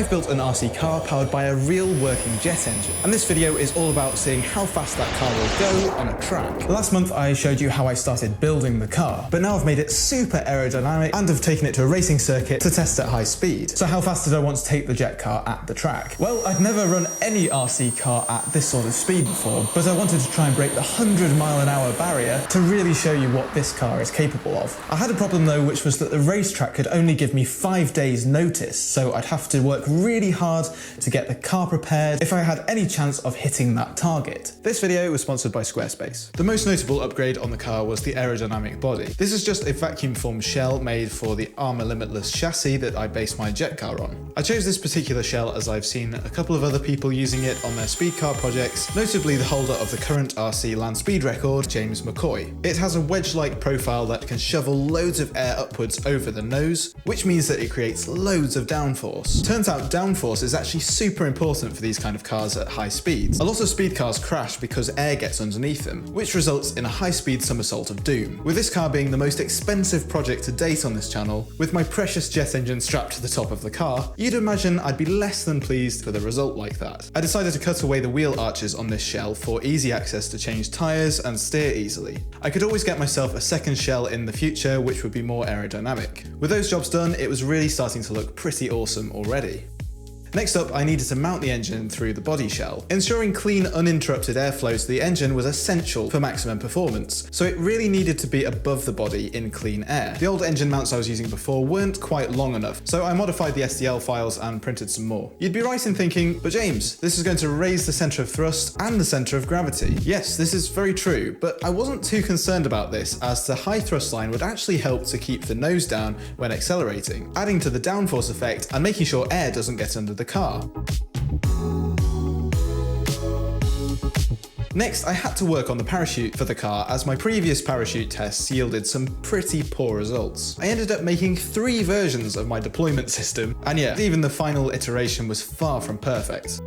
I've built an RC car powered by a real working jet engine, and this video is all about seeing how fast that car will go on a track. Last month I showed you how I started building the car, but now I've made it super aerodynamic and have taken it to a racing circuit to test at high speed. So how fast did I want to take the jet car at the track? Well, I'd never run any RC car at this sort of speed before, but I wanted to try and break the 100-mile-an-hour barrier to really show you what this car is capable of. I had a problem though, which was that the racetrack could only give me 5 days notice, so I'd have to work really hard to get the car prepared if I had any chance of hitting that target. This video was sponsored by Squarespace. The most notable upgrade on the car was the aerodynamic body. This is just a vacuum formed shell made for the Armour Limitless chassis that I based my jet car on. I chose this particular shell as I've seen a couple of other people using it on their speed car projects, notably the holder of the current RC land speed record, James McCoy. It has a wedge-like profile that can shovel loads of air upwards over the nose, which means that it creates loads of downforce. Turns out downforce is actually super important for these kind of cars at high speeds. A lot of speed cars crash because air gets underneath them, which results in a high-speed somersault of doom. With this car being the most expensive project to date on this channel, with my precious jet engine strapped to the top of the car, you'd imagine I'd be less than pleased with a result like that. I decided to cut away the wheel arches on this shell for easy access to change tyres and steer easily. I could always get myself a second shell in the future which would be more aerodynamic. With those jobs done, it was really starting to look pretty awesome already. Next up, I needed to mount the engine through the body shell. Ensuring clean, uninterrupted airflow to the engine was essential for maximum performance, so it really needed to be above the body in clean air. The old engine mounts I was using before weren't quite long enough, so I modified the STL files and printed some more. You'd be right in thinking, but James, this is going to raise the centre of thrust and the centre of gravity. Yes, this is very true, but I wasn't too concerned about this, as the high thrust line would actually help to keep the nose down when accelerating, adding to the downforce effect and making sure air doesn't get under the car. Next, I had to work on the parachute for the car, as my previous parachute tests yielded some pretty poor results. I ended up making 3 versions of my deployment system, and yeah, even the final iteration was far from perfect.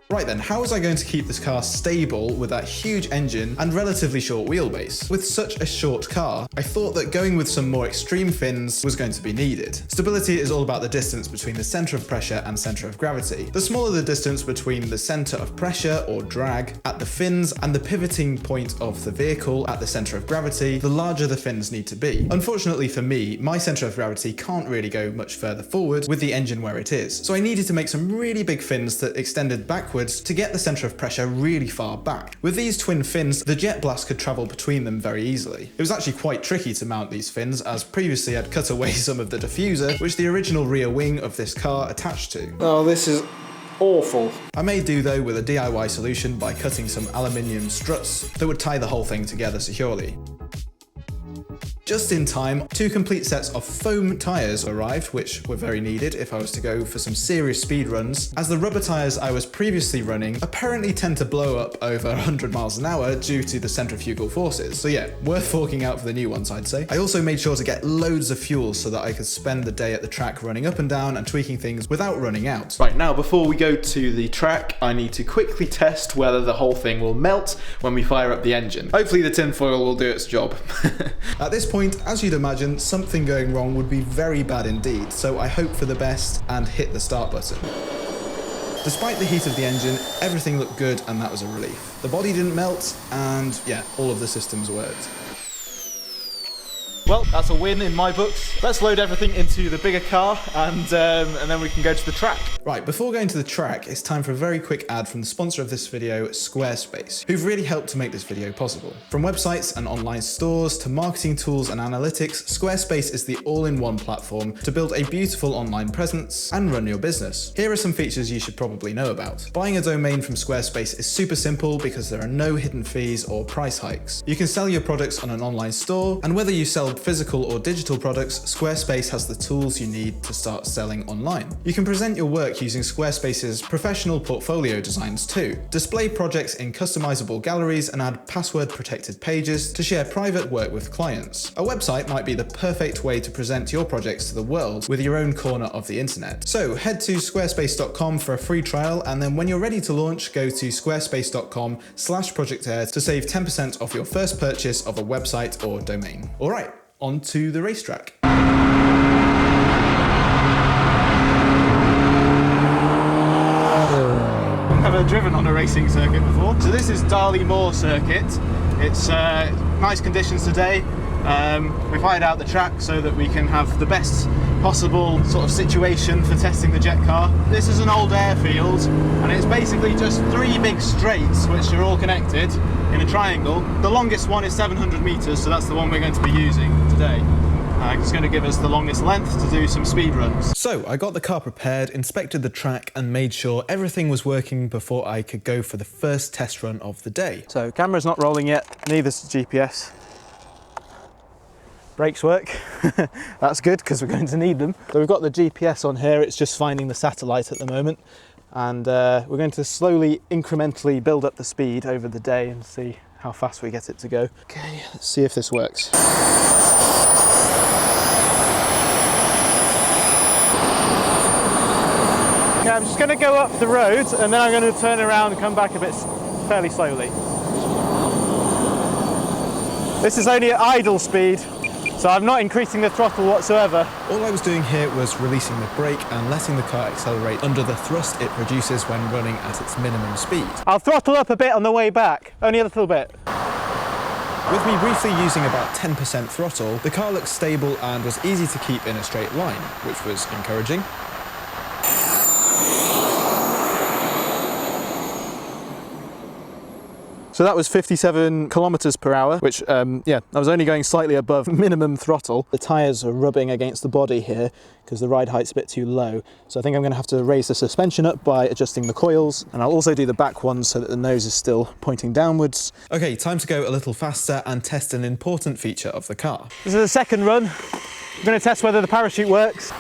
Right then, how was I going to keep this car stable with that huge engine and relatively short wheelbase? With such a short car, I thought that going with some more extreme fins was going to be needed. Stability is all about the distance between the centre of pressure and centre of gravity. The smaller the distance between the centre of pressure or drag at the fins and the pivoting point of the vehicle at the centre of gravity, the larger the fins need to be. Unfortunately for me, my centre of gravity can't really go much further forward with the engine where it is, so I needed to make some really big fins that extended backwards to get the centre of pressure really far back. With these twin fins, the jet blast could travel between them very easily. It was actually quite tricky to mount these fins, as previously I'd cut away some of the diffuser, which the original rear wing of this car attached to. Oh, this is awful. I may do though with a DIY solution by cutting some aluminium struts that would tie the whole thing together securely. Just in time, 2 complete sets of foam tyres arrived, which were very needed if I was to go for some serious speed runs, as the rubber tyres I was previously running apparently tend to blow up over 100 miles an hour due to the centrifugal forces. So yeah, worth forking out for the new ones, I'd say. I also made sure to get loads of fuel so that I could spend the day at the track running up and down and tweaking things without running out. Right, now before we go to the track, I need to quickly test whether the whole thing will melt when we fire up the engine. Hopefully the tinfoil will do its job. At this point, as you'd imagine, something going wrong would be very bad indeed, so I hope for the best and hit the start button. Despite the heat of the engine, everything looked good and that was a relief. The body didn't melt and yeah, all of the systems worked. Well, that's a win in my books. Let's load everything into the bigger car and then we can go to the track. Right, before going to the track, it's time for a very quick ad from the sponsor of this video, Squarespace, who've really helped to make this video possible. From websites and online stores to marketing tools and analytics, Squarespace is the all-in-one platform to build a beautiful online presence and run your business. Here are some features you should probably know about. Buying a domain from Squarespace is super simple because there are no hidden fees or price hikes. You can sell your products on an online store, and whether you sell physical or digital products, Squarespace has the tools you need to start selling online. You can present your work using Squarespace's professional portfolio designs too. Display projects in customizable galleries and add password-protected pages to share private work with clients. A website might be the perfect way to present your projects to the world with your own corner of the internet. So head to squarespace.com for a free trial, and then when you're ready to launch, go to squarespace.com/ProjectAir to save 10% off your first purchase of a website or domain. All right, on to the racetrack. driven on a racing circuit before. So this is Darley Moor circuit. It's nice conditions today. We've hired out the track so that we can have the best possible sort of situation for testing the jet car. This is an old airfield, and it's basically just 3 big straights which are all connected in a triangle. The longest one is 700 meters, so that's the one we're going to be using today. It's going to give us the longest length to do some speed runs. So I got the car prepared, inspected the track and made sure everything was working before I could go for the first test run of the day. So camera's not rolling yet, neither's the GPS. Brakes work. That's good because we're going to need them. So we've got the GPS on here, it's just finding the satellite at the moment, and we're going to slowly, incrementally build up the speed over the day and see how fast we get it to go. Okay, let's see if this works. Okay, I'm just going to go up the road and then I'm going to turn around and come back a bit fairly slowly. This is only at idle speed, so I'm not increasing the throttle whatsoever. All I was doing here was releasing the brake and letting the car accelerate under the thrust it produces when running at its minimum speed. I'll throttle up a bit on the way back, only a little bit. With me briefly using about 10% throttle, the car looked stable and was easy to keep in a straight line, which was encouraging. So that was 57 kilometers per hour, which, yeah, I was only going slightly above minimum throttle. The tyres are rubbing against the body here because the ride height's a bit too low. So I think I'm going to have to raise the suspension up by adjusting the coils, and I'll also do the back ones so that the nose is still pointing downwards. Okay, time to go a little faster and test an important feature of the car. This is the second run. I'm going to test whether the parachute works.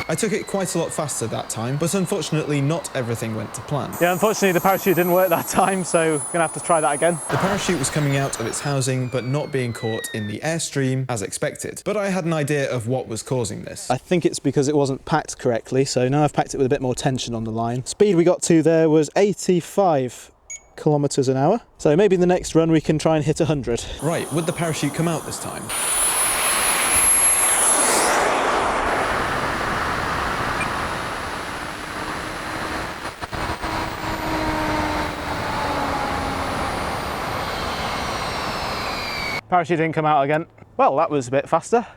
I took it quite a lot faster that time, but unfortunately not everything went to plan. Yeah, unfortunately the parachute didn't work that time, so we're going to have to try that again. The parachute was coming out of its housing, but not being caught in the airstream as expected. But I had an idea of what was causing this. I think it's because it wasn't packed correctly, so now I've packed it with a bit more tension on the line. Speed we got to there was 85 kilometers an hour, so maybe the next run we can try and hit 100. Right, would the parachute come out this time? Parachute didn't come out again. Well, that was a bit faster.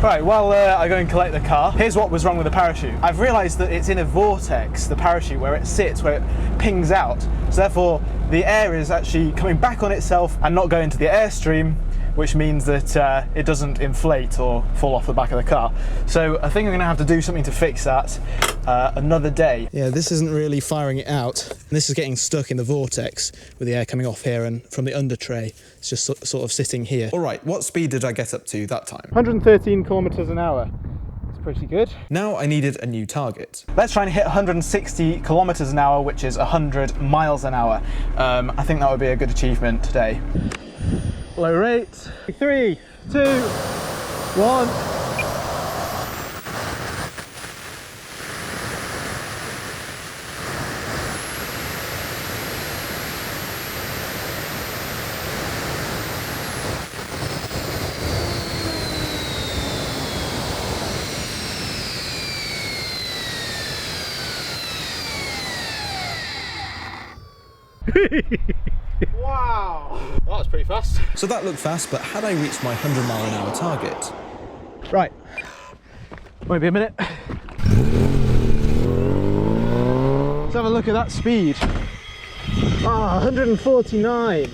Right, while I go and collect the car, here's what was wrong with the parachute. I've realised that it's in a vortex, the parachute, where it sits, where it pings out. So therefore, the air is actually coming back on itself and not going to the airstream, which means that it doesn't inflate or fall off the back of the car. So I think I'm going to have to do something to fix that another day. Yeah, this isn't really firing it out. This is getting stuck in the vortex with the air coming off here, and from the under tray, it's just sort of sitting here. All right, what speed did I get up to that time? 113 kilometers an hour. It's pretty good. Now I needed a new target. Let's try and hit 160 kilometers an hour, which is 100 miles an hour. I think that would be a good achievement today. Low rate. 3, 2, 1. Wow, that was pretty fast. So that looked fast, but had I reached my 100-mile-an-hour target? Right, won't be a minute. Let's have a look at that speed. Ah, 149.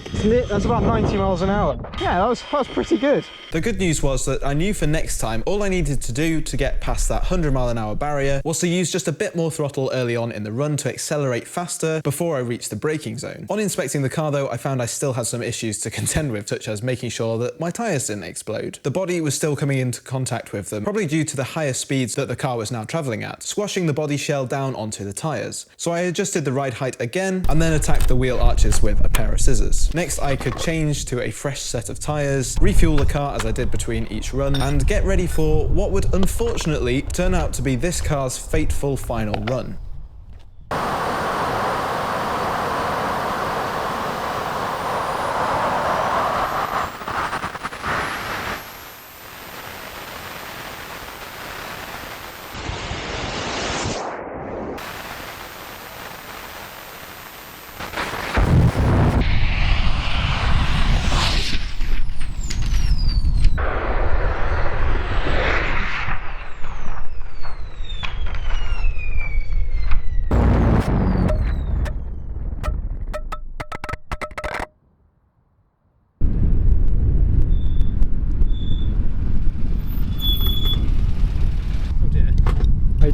That's about 90 miles an hour. Yeah, that was pretty good. The good news was that I knew for next time all I needed to do to get past that 100-mile-an-hour barrier was to use just a bit more throttle early on in the run to accelerate faster before I reached the braking zone. On inspecting the car though, I found I still had some issues to contend with, such as making sure that my tyres didn't explode. The body was still coming into contact with them, probably due to the higher speeds that the car was now travelling at, squashing the body shell down onto the tyres. So I adjusted the ride height again and then attacked the wheel arches with a pair of scissors. Next I could change to a fresh set of tyres, refuel the car as I did between each run, and get ready for what would unfortunately turn out to be this car's fateful final run.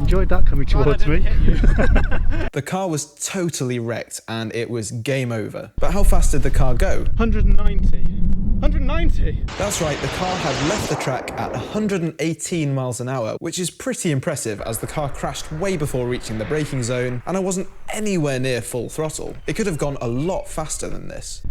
enjoyed that coming towards me. The car was totally wrecked and it was game over. But how fast did the car go? 190. 190? That's right, the car had left the track at 118 miles an hour, which is pretty impressive as the car crashed way before reaching the braking zone, and I wasn't anywhere near full throttle. It could have gone a lot faster than this.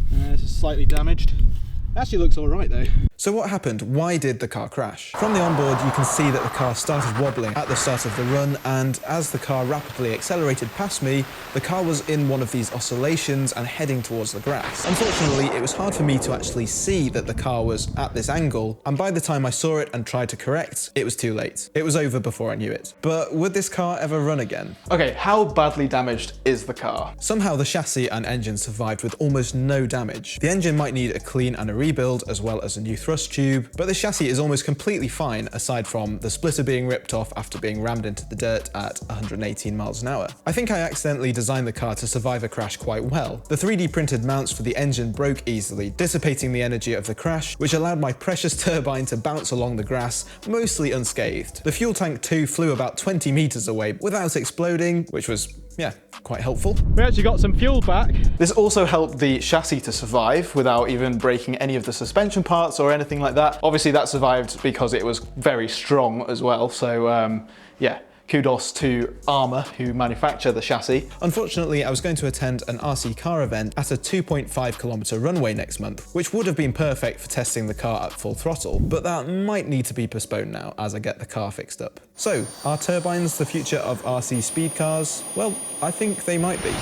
This is slightly damaged. It actually looks all right though. So what happened? Why did the car crash? From the onboard, you can see that the car started wobbling at the start of the run, and as the car rapidly accelerated past me, the car was in one of these oscillations and heading towards the grass. Unfortunately, it was hard for me to actually see that the car was at this angle, and by the time I saw it and tried to correct, it was too late. It was over before I knew it. But would this car ever run again? Okay, how badly damaged is the car? Somehow the chassis and engine survived with almost no damage. The engine might need a clean and a rebuild, as well as a new thrust tube, but the chassis is almost completely fine aside from the splitter being ripped off after being rammed into the dirt at 118 miles an hour. I think I accidentally designed the car to survive a crash quite well. The 3D printed mounts for the engine broke easily, dissipating the energy of the crash, which allowed my precious turbine to bounce along the grass, mostly unscathed. The fuel tank too flew about 20 meters away without exploding, which was, yeah, quite helpful. We actually got some fuel back. This also helped the chassis to survive without even breaking any of the suspension parts or anything like that. Obviously that survived because it was very strong as well, so yeah. Kudos to Armour, who manufacture the chassis. Unfortunately, I was going to attend an RC car event at a 2.5 kilometer runway next month, which would have been perfect for testing the car at full throttle, but that might need to be postponed now as I get the car fixed up. So, are turbines the future of RC speed cars? Well, I think they might be.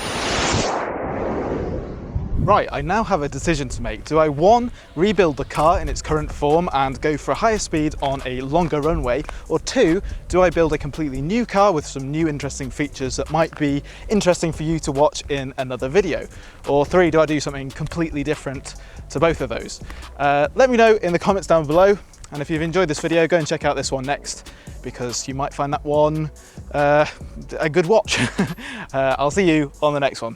Right, I now have a decision to make. Do I, one, rebuild the car in its current form and go for a higher speed on a longer runway, or two, do I build a completely new car with some new interesting features that might be interesting for you to watch in another video? Or three, do I do something completely different to both of those? Let me know in the comments down below, and if you've enjoyed this video, go and check out this one next, because you might find that one a good watch. I'll see you on the next one.